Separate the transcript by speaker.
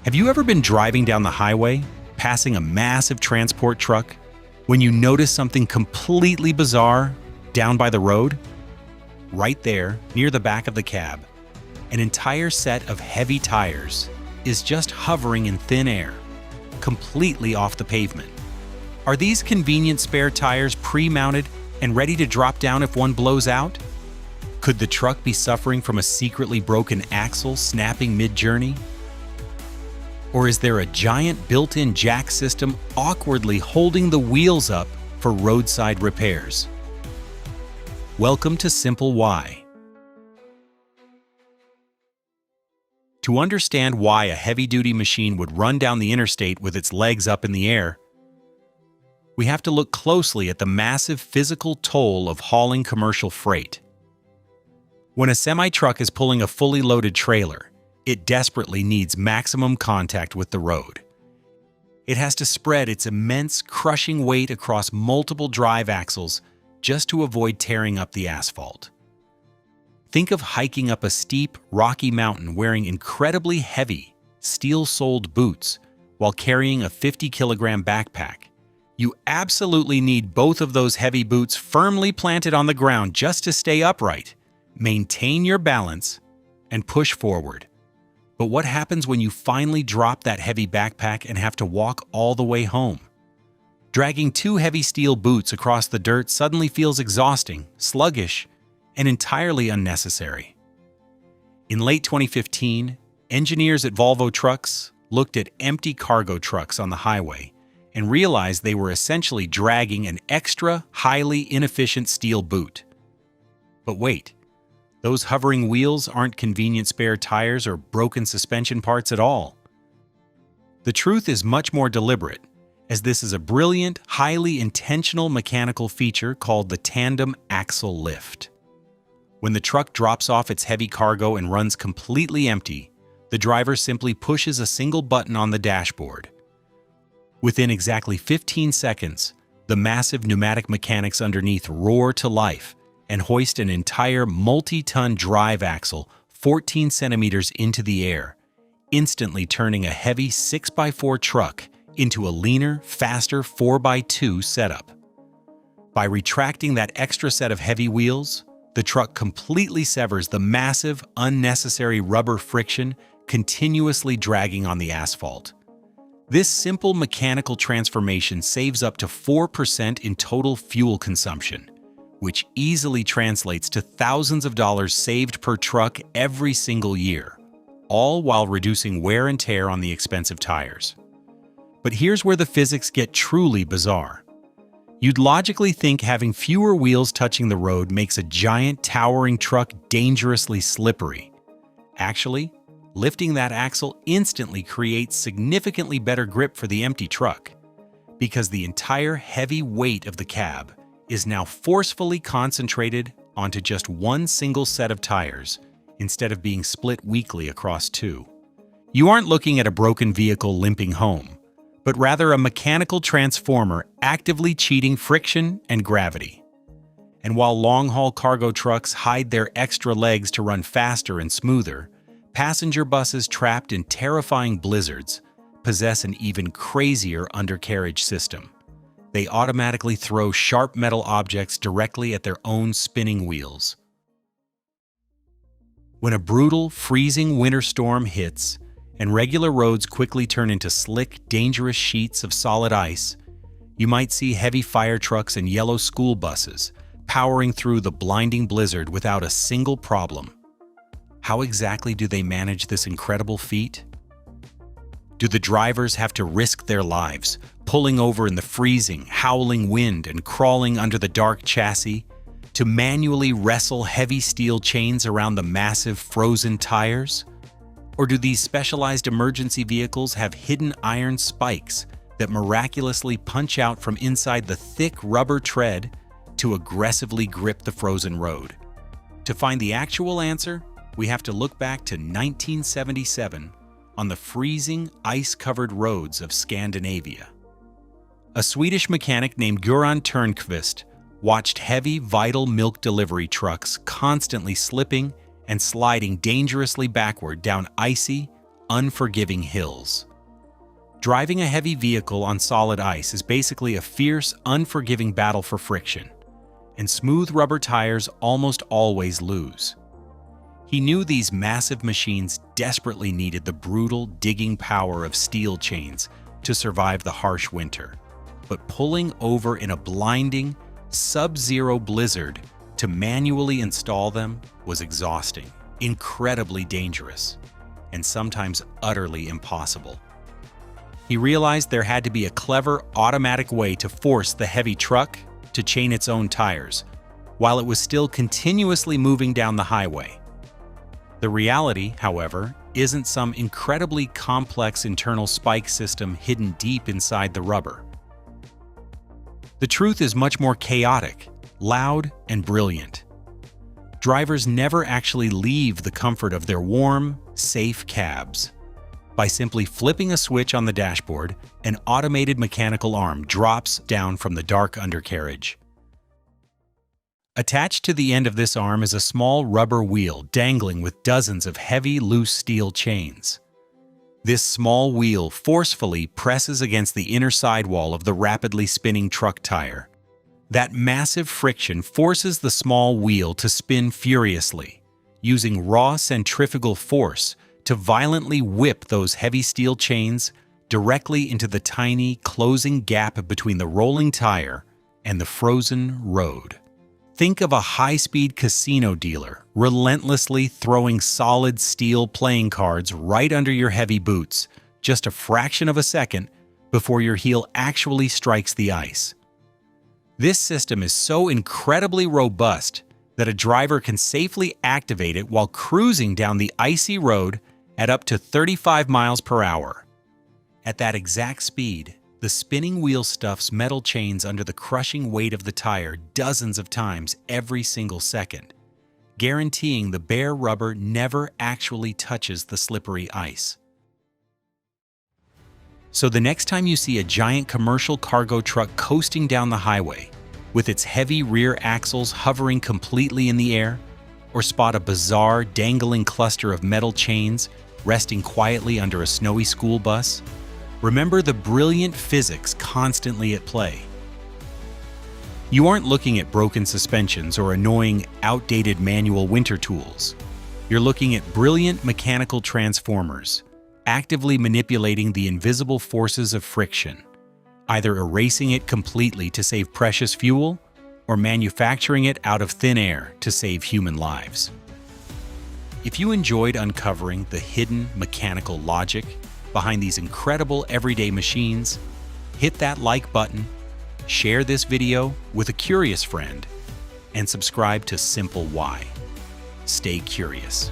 Speaker 1: Have you ever been driving down the highway, passing a massive transport truck, when you notice something completely bizarre down by the road? Right there, near the back of the cab, an entire set of heavy tires is just hovering in thin air, completely off the pavement. Are these convenient spare tires pre-mounted and ready to drop down if one blows out? Could the truck be suffering from a secretly broken axle snapping mid-journey? Or is there a giant built-in jack system awkwardly holding the wheels up for roadside repairs? Welcome to Simple Why. To understand why a heavy-duty machine would run down the interstate with its legs up in the air, we have to look closely at the massive physical toll of hauling commercial freight. When a semi-truck is pulling a fully loaded trailer, it desperately needs maximum contact with the road. It has to spread its immense, crushing weight across multiple drive axles just to avoid tearing up the asphalt. Think of hiking up a steep, rocky mountain wearing incredibly heavy, steel-soled boots while carrying a 50-kilogram backpack. You absolutely need both of those heavy boots firmly planted on the ground just to stay upright, maintain your balance, and push forward. But what happens when you finally drop that heavy backpack and have to walk all the way home? Dragging two heavy steel boots across the dirt suddenly feels exhausting, sluggish, and entirely unnecessary. In late 2015, engineers at Volvo Trucks looked at empty cargo trucks on the highway and realized they were essentially dragging an extra, highly inefficient steel boot. But wait, those hovering wheels aren't convenient spare tires or broken suspension parts at all. The truth is much more deliberate, as this is a brilliant, highly intentional mechanical feature called the tandem axle lift. When the truck drops off its heavy cargo and runs completely empty, the driver simply pushes a single button on the dashboard. Within exactly 15 seconds, the massive pneumatic mechanics underneath roar to life and hoist an entire multi-ton drive axle 14 centimeters into the air, instantly turning a heavy 6x4 truck into a leaner, faster 4x2 setup. By retracting that extra set of heavy wheels, the truck completely severs the massive, unnecessary rubber friction continuously dragging on the asphalt. This simple mechanical transformation saves up to 4% in total fuel consumption, which easily translates to thousands of dollars saved per truck every single year, all while reducing wear and tear on the expensive tires. But here's where the physics get truly bizarre. You'd logically think having fewer wheels touching the road makes a giant, towering truck dangerously slippery. Actually, lifting that axle instantly creates significantly better grip for the empty truck, because the entire heavy weight of the cab is now forcefully concentrated onto just one single set of tires instead of being split weakly across two. You aren't looking at a broken vehicle limping home, but rather a mechanical transformer actively cheating friction and gravity. And while long-haul cargo trucks hide their extra legs to run faster and smoother, passenger buses trapped in terrifying blizzards possess an even crazier undercarriage system. They automatically throw sharp metal objects directly at their own spinning wheels. When a brutal, freezing winter storm hits, and regular roads quickly turn into slick, dangerous sheets of solid ice, you might see heavy fire trucks and yellow school buses powering through the blinding blizzard without a single problem. How exactly do they manage this incredible feat? Do the drivers have to risk their lives, pulling over in the freezing, howling wind and crawling under the dark chassis, to manually wrestle heavy steel chains around the massive frozen tires? Or do these specialized emergency vehicles have hidden iron spikes that miraculously punch out from inside the thick rubber tread to aggressively grip the frozen road? To find the actual answer, we have to look back to 1977 on the freezing, ice-covered roads of Scandinavia. A Swedish mechanic named Göran Turnqvist watched heavy, vital milk delivery trucks constantly slipping and sliding dangerously backward down icy, unforgiving hills. Driving a heavy vehicle on solid ice is basically a fierce, unforgiving battle for friction, and smooth rubber tires almost always lose. He knew these massive machines desperately needed the brutal, digging power of steel chains to survive the harsh winter. But pulling over in a blinding, sub-zero blizzard to manually install them was exhausting, incredibly dangerous, and sometimes utterly impossible. He realized there had to be a clever, automatic way to force the heavy truck to chain its own tires, while it was still continuously moving down the highway. The reality, however, isn't some incredibly complex internal spike system hidden deep inside the rubber. The truth is much more chaotic, loud, and brilliant. Drivers never actually leave the comfort of their warm, safe cabs. By simply flipping a switch on the dashboard, an automated mechanical arm drops down from the dark undercarriage. Attached to the end of this arm is a small rubber wheel dangling with dozens of heavy, loose steel chains. This small wheel forcefully presses against the inner sidewall of the rapidly spinning truck tire. That massive friction forces the small wheel to spin furiously, using raw centrifugal force to violently whip those heavy steel chains directly into the tiny, closing gap between the rolling tire and the frozen road. Think of a high-speed casino dealer relentlessly throwing solid steel playing cards right under your heavy boots, just a fraction of a second before your heel actually strikes the ice. This system is so incredibly robust that a driver can safely activate it while cruising down the icy road at up to 35 miles per hour. At that exact speed, the spinning wheel stuffs metal chains under the crushing weight of the tire dozens of times every single second, guaranteeing the bare rubber never actually touches the slippery ice. So the next time you see a giant commercial cargo truck coasting down the highway, with its heavy rear axles hovering completely in the air, or spot a bizarre, dangling cluster of metal chains resting quietly under a snowy school bus, remember the brilliant physics constantly at play. You aren't looking at broken suspensions or annoying, outdated manual winter tools. You're looking at brilliant mechanical transformers, actively manipulating the invisible forces of friction, either erasing it completely to save precious fuel, or manufacturing it out of thin air to save human lives. If you enjoyed uncovering the hidden mechanical logic behind these incredible everyday machines, hit that like button, share this video with a curious friend, and subscribe to Simple Why. Stay curious.